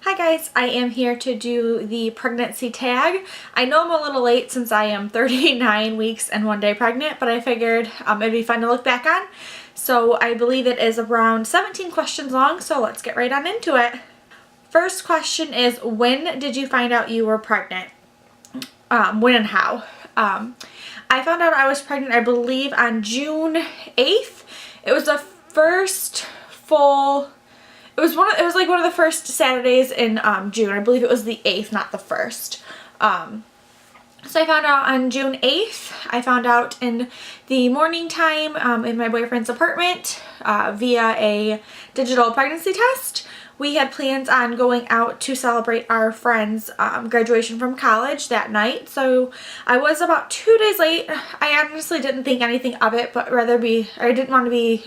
Hi guys, I am here to do the pregnancy tag. I know I'm a little late since I am 39 weeks and 1 day pregnant, but I figured it'd be fun to look back on. So I believe it is around 17 questions long, so let's get right on into it. First question is, when did you find out you were pregnant? When and how? I found out I was pregnant, I believe, on June 8th. It was the first full... It was like one of the first Saturdays in June. I believe it was the 8th, not the 1st. So I found out on June 8th. I found out in the morning time in my boyfriend's apartment via a digital pregnancy test. We had plans on going out to celebrate our friend's graduation from college that night. So I was about 2 days late. I honestly didn't think anything of it, but I didn't want to be...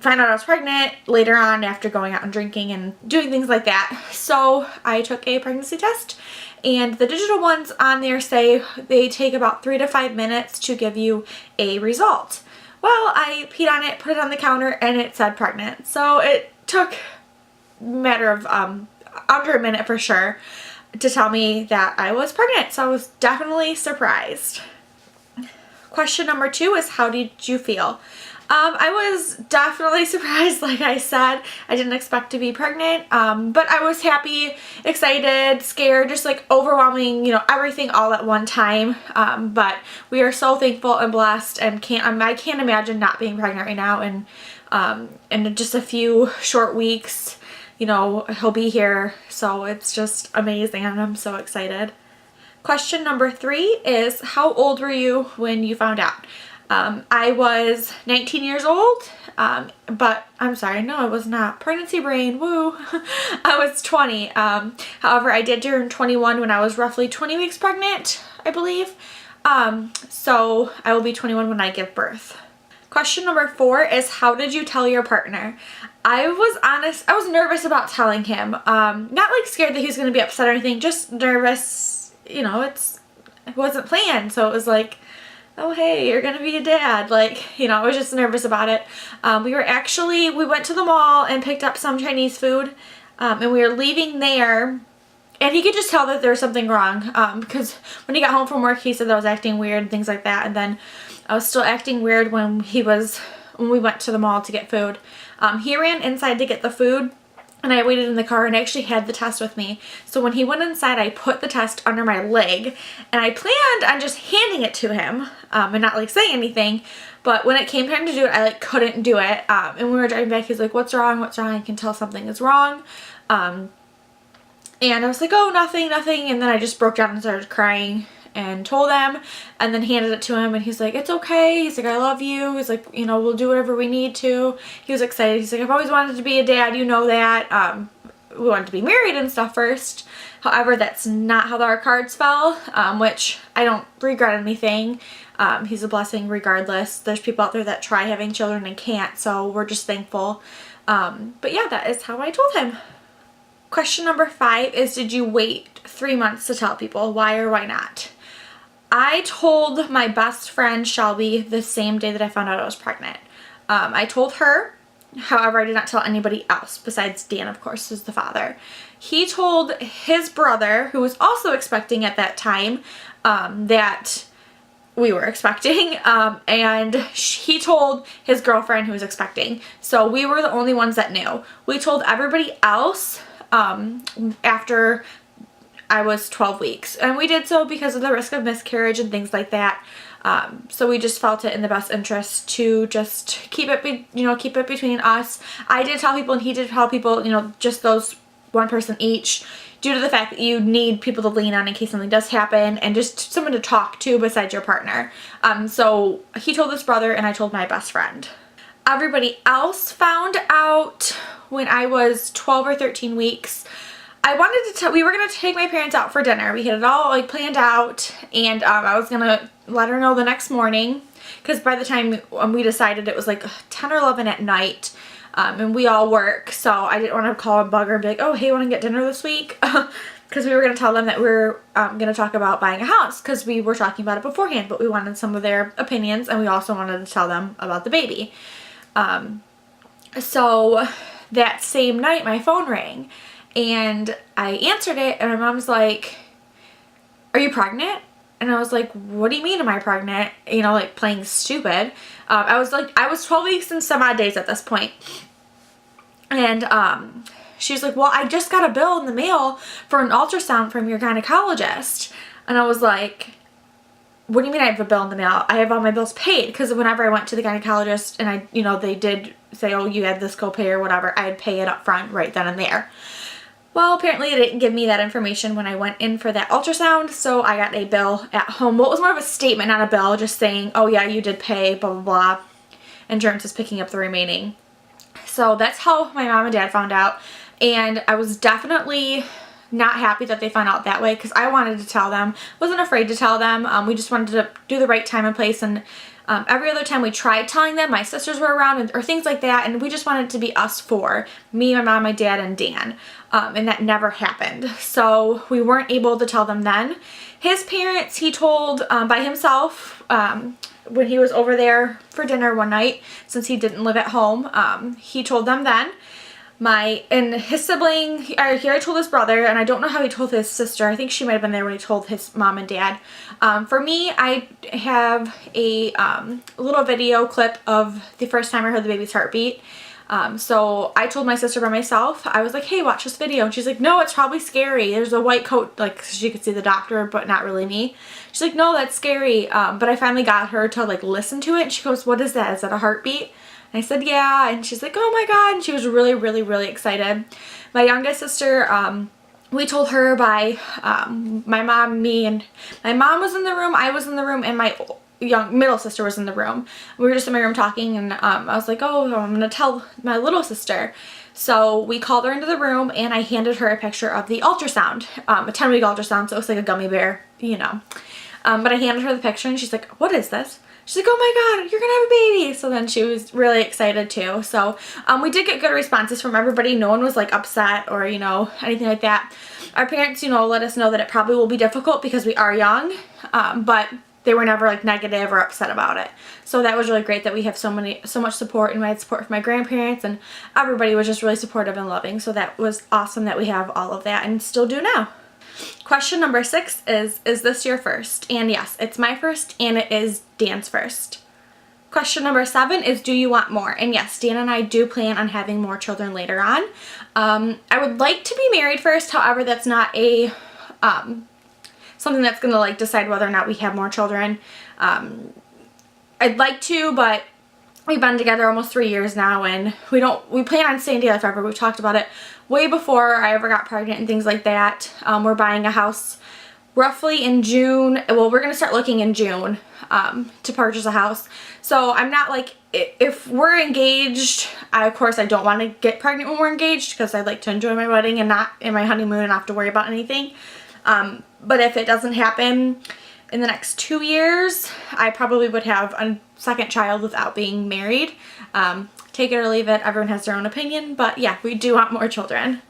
find out I was pregnant later on after going out and drinking and doing things like that. So I took a pregnancy test, and the digital ones on there say they take about 3 to 5 minutes to give you a result. Well, I peed on it, put it on the counter, and it said pregnant. So it took a matter of under a minute for sure to tell me that I was pregnant. So I was definitely surprised. Question number 2 is, how did you feel? I was definitely surprised, like I said. I didn't expect to be pregnant, but I was happy, excited, scared, just like overwhelming, everything all at one time. But we are so thankful and blessed, and I can't imagine not being pregnant right now. And in just a few short weeks, he'll be here. So it's just amazing, and I'm so excited. Question number 3 is, how old were you when you found out? I was 19 years old, but I'm sorry, no, I was not. Pregnancy brain, woo. I was 20. However, I did turn 21 when I was roughly 20 weeks pregnant, I believe. So I will be 21 when I give birth. Question number 4 is, how did you tell your partner? I was honest, I was nervous about telling him. Not like scared that he was going to be upset or anything, just nervous. It wasn't planned, so it was like, oh hey, you're gonna be a dad. I was just nervous about it. We went to the mall and picked up some Chinese food, and we were leaving there, and he could just tell that there was something wrong, because when he got home from work, he said that I was acting weird and things like that, and then I was still acting weird when we went to the mall to get food. He ran inside to get the food, and I waited in the car and actually had the test with me. So when he went inside, I put the test under my leg, and I planned on just handing it to him and not saying anything. But when it came time to do it, I couldn't do it. And when we were driving back, he's like, what's wrong? What's wrong? I can tell something is wrong. And I was like, oh, nothing. And then I just broke down and started crying and told him, and then handed it to him, and he's like, it's okay. He's like, I love you. He's like, we'll do whatever we need to. He was excited. He's like, I've always wanted to be a dad, that. We wanted to be married and stuff first. However, that's not how our cards fell, which I don't regret anything. He's a blessing regardless. There's people out there that try having children and can't, so we're just thankful. But yeah, that is how I told him. Question number 5 is, did you wait 3 months to tell people? Why or why not? I told my best friend Shelby the same day that I found out I was pregnant. I told her, however, I did not tell anybody else besides Dan, of course, who's the father. He told his brother, who was also expecting at that time, that we were expecting, and he told his girlfriend who was expecting. So we were the only ones that knew. We told everybody else after I was 12 weeks, and we did so because of the risk of miscarriage and things like that. So we just felt it in the best interest to just keep it between us. I did tell people, and he did tell people, just those one person each, due to the fact that you need people to lean on in case something does happen, and just someone to talk to besides your partner. So he told his brother, and I told my best friend. Everybody else found out when I was 12 or 13 weeks. We were going to take my parents out for dinner. We had it all planned out, and I was going to let her know the next morning, because by the time we decided, it was 10 or 11 at night, and we all work, so I didn't want to call and bug her and be like, oh, hey, want to get dinner this week? Because we were going to tell them that we're going to talk about buying a house, because we were talking about it beforehand, but we wanted some of their opinions, and we also wanted to tell them about the baby. So that same night my phone rang and I answered it and my mom's like, "Are you pregnant?" And I was like, "What do you mean am I pregnant?" You know, like playing stupid. I was 12 weeks and some odd days at this point. And she was like, "Well, I just got a bill in the mail for an ultrasound from your gynecologist." And I was like, "What do you mean I have a bill in the mail? I have all my bills paid." Because whenever I went to the gynecologist and they did say, "Oh, you had this copay or whatever," I'd pay it up front right then and there. Well, apparently they didn't give me that information when I went in for that ultrasound, so I got a bill at home. Well, it was more of a statement, not a bill, just saying, "Oh yeah, you did pay, blah, blah, blah. Insurance is picking up the remaining." So that's how my mom and dad found out, and I was definitely not happy that they found out that way because I wanted to tell them, wasn't afraid to tell them. We just wanted to do the right time and place, and every other time we tried telling them, my sisters were around or things like that, and we just wanted it to be us four, me, my mom, my dad, and Dan, and that never happened. So we weren't able to tell them then. His parents, he told by himself when he was over there for dinner one night, since he didn't live at home. He told them then. And his sibling, he already told his brother, and I don't know how he told his sister. I think she might have been there when he told his mom and dad. For me, I have a little video clip of the first time I heard the baby's heartbeat. So I told my sister by myself. I was like, "Hey, watch this video." And she's like, "No, it's probably scary. There's a white coat," like she could see the doctor, but not really me. She's like, "No, that's scary." But I finally got her to like listen to it, and she goes, "What is that? Is that a heartbeat?" And I said, "Yeah." And she's like, "Oh my God." And she was really, really, really excited. My youngest sister, we told her by my mom, me, and my mom was in the room, I was in the room, and my middle sister was in the room. We were just in my room talking, and I was like, "Oh, I'm going to tell my little sister." So we called her into the room, and I handed her a picture of the ultrasound, a 10-week ultrasound, so it looks like a gummy bear, you know. But I handed her the picture, and she's like, "What is this?" She's like, "Oh my God, you're gonna have a baby." So then she was really excited too. So we did get good responses from everybody. No one was like upset or, you know, anything like that. Our parents, you know, let us know that it probably will be difficult because we are young, but they were never like negative or upset about it. So that was really great that we have so much support, and we had support from my grandparents, and everybody was just really supportive and loving. So that was awesome that we have all of that and still do now. Question number 6 is this your first? And yes, it's my first, and it is Dan's first. Question number 7 is, do you want more? And yes, Dan and I do plan on having more children later on. I would like to be married first. However, that's not a something that's gonna like decide whether or not we have more children. I'd like to, but we've been together almost 3 years now, and we plan on staying together forever. We've talked about it way before I ever got pregnant and things like that. We're buying a house roughly in June. Well, we're gonna start looking in June to purchase a house. So I'm not like, if we're engaged, of course I don't want to get pregnant when we're engaged because I'd like to enjoy my wedding and not in my honeymoon and not have to worry about anything. But if it doesn't happen in the next 2 years, I probably would have a second child without being married. Take it or leave it. Everyone has their own opinion, but yeah, we do want more children.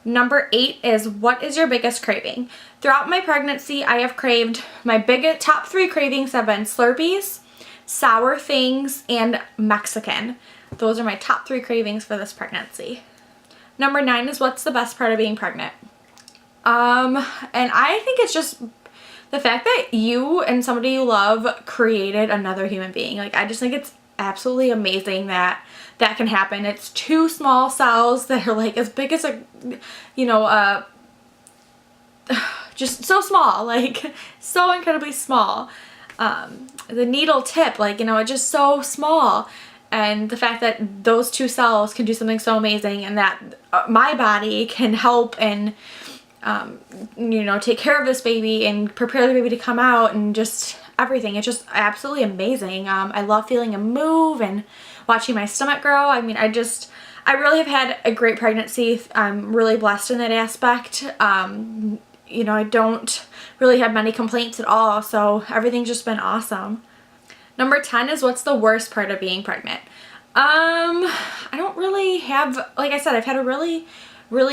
Number 8 is, what is your biggest craving? Throughout my pregnancy, I have craved, my biggest top 3 cravings have been Slurpees, sour things, and Mexican. Those are my top 3 cravings for this pregnancy. Number 9 is, what's the best part of being pregnant? And I think it's just the fact that you and somebody you love created another human being. Like, I just think it's absolutely amazing that that can happen. It's 2 small cells that are like as big as a, you know, just so small, like so incredibly small. The needle tip, like, you know, it's just so small. And the fact that those 2 cells can do something so amazing, and that my body can help and you know, take care of this baby and prepare the baby to come out and just everything. It's just absolutely amazing. I love feeling him move and watching my stomach grow. I mean, I really have had a great pregnancy. I'm really blessed in that aspect. You know, I don't really have many complaints at all, so everything's just been awesome. Number 10 is, what's the worst part of being pregnant? I don't really have, like I said, I've had a really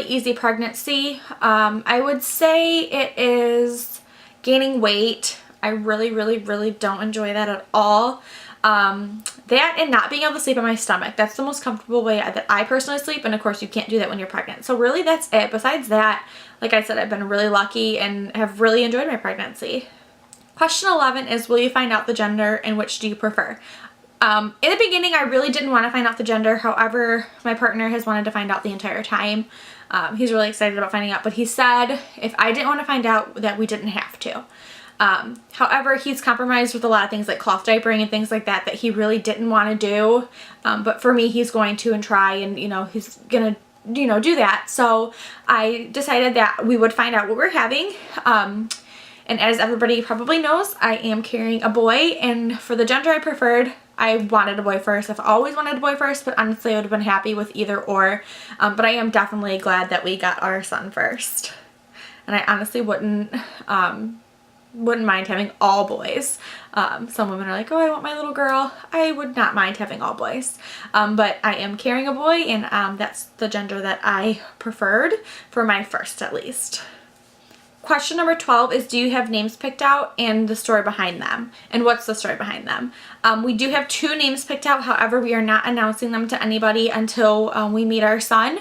easy pregnancy. I would say it is gaining weight. I really don't enjoy that at all. That and not being able to sleep on my stomach. That's the most comfortable way that I personally sleep, and of course you can't do that when you're pregnant. So really that's it. Besides that, like I said, I've been really lucky and have really enjoyed my pregnancy. Question 11 is, will you find out the gender and which do you prefer? In the beginning, I really didn't want to find out the gender. However, my partner has wanted to find out the entire time. He's really excited about finding out, but he said if I didn't want to find out, that we didn't have to. However, he's compromised with a lot of things like cloth diapering and things like that that he really didn't want to do. But for me, he's going to and try, and he's gonna do that. So I decided that we would find out what we're having. And as everybody probably knows, I am carrying a boy, and for the gender I preferred, I wanted a boy first. I've always wanted a boy first, but honestly I would have been happy with either or. But I am definitely glad that we got our son first. And I honestly wouldn't mind having all boys. Some women are like, oh, I want my little girl. I would not mind having all boys. But I am carrying a boy, and that's the gender that I preferred for my first, at least. Question number 12 is, do you have names picked out and the story behind them? And what's the story behind them? We do have 2 names picked out. However, we are not announcing them to anybody until we meet our son.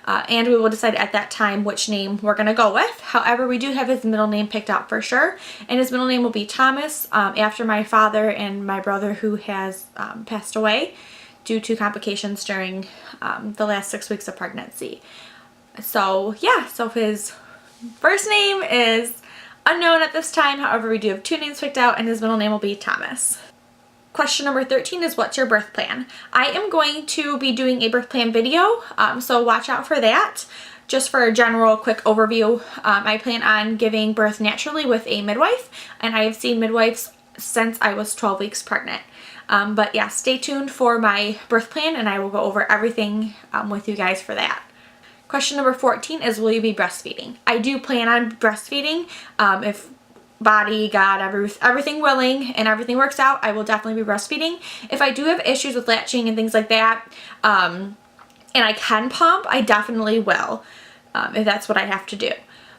And we will decide at that time which name we're going to go with. However, we do have his middle name picked out for sure. And his middle name will be Thomas, after my father and my brother, who has passed away due to complications during the last 6 weeks of pregnancy. So yeah, so his first name is unknown at this time. However, we do have 2 names picked out, and his middle name will be Thomas. Question number 13 is, what's your birth plan? I am going to be doing a birth plan video, so watch out for that. Just for a general quick overview, I plan on giving birth naturally with a midwife, and I have seen midwives since I was 12 weeks pregnant. But yeah, stay tuned for my birth plan, and I will go over everything with you guys for that. Question number 14 is, will you be breastfeeding? I do plan on breastfeeding. If body, God, everything willing and everything works out, I will definitely be breastfeeding. If I do have issues with latching and things like that, and I can pump, I definitely will, if that's what I have to do.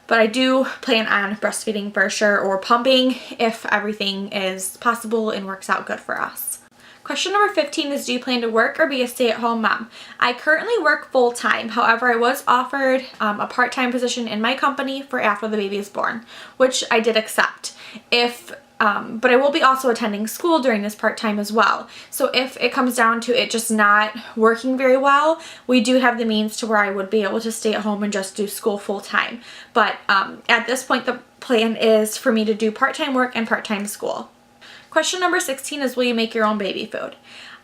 But I do plan on breastfeeding for sure, or pumping if everything is possible and works out good for us. Question number 15 is, do you plan to work or be a stay-at-home mom? I currently work full-time. However, I was offered a part-time position in my company for after the baby is born, which I did accept. But I will be also attending school during this part-time as well. So if it comes down to it just not working very well, we do have the means to where I would be able to stay at home and just do school full-time. But at this point, the plan is for me to do part-time work and part-time school. Question number 16 is, will you make your own baby food?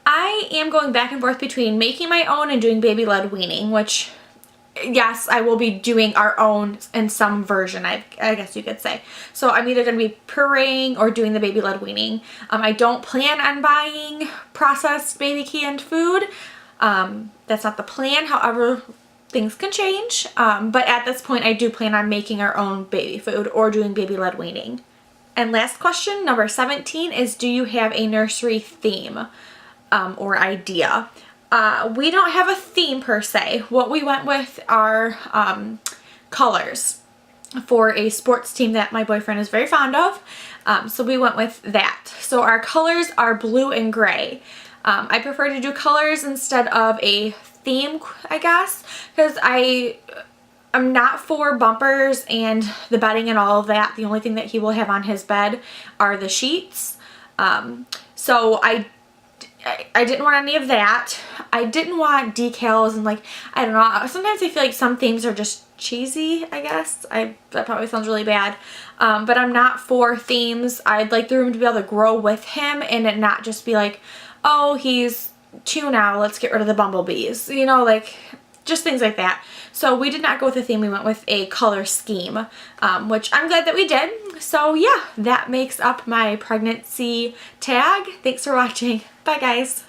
I am going back and forth between making my own and doing baby-led weaning, which, yes, I will be doing our own in some version, I guess you could say. So I'm either going to be pureeing or doing the baby-led weaning. I don't plan on buying processed baby canned food. That's not the plan. However, things can change. But at this point, I do plan on making our own baby food or doing baby-led weaning. And last question, number 17, is, do you have a nursery theme or idea? We don't have a theme per se. What we went with are colors for a sports team that my boyfriend is very fond of. So we went with that. So our colors are blue and gray. I prefer to do colors instead of a theme, I guess, because I'm not for bumpers and the bedding and all of that. The only thing that he will have on his bed are the sheets. So I didn't want any of that. I didn't want decals and, like, I don't know. Sometimes I feel like some themes are just cheesy, I guess. That probably sounds really bad. But I'm not for themes. I'd like the room to be able to grow with him and it not just be like, oh, he's 2 now, let's get rid of the bumblebees. You know, like, just things like that. So we did not go with a theme. We went with a color scheme, which I'm glad that we did. So yeah, that makes up my pregnancy tag. Thanks for watching. Bye guys.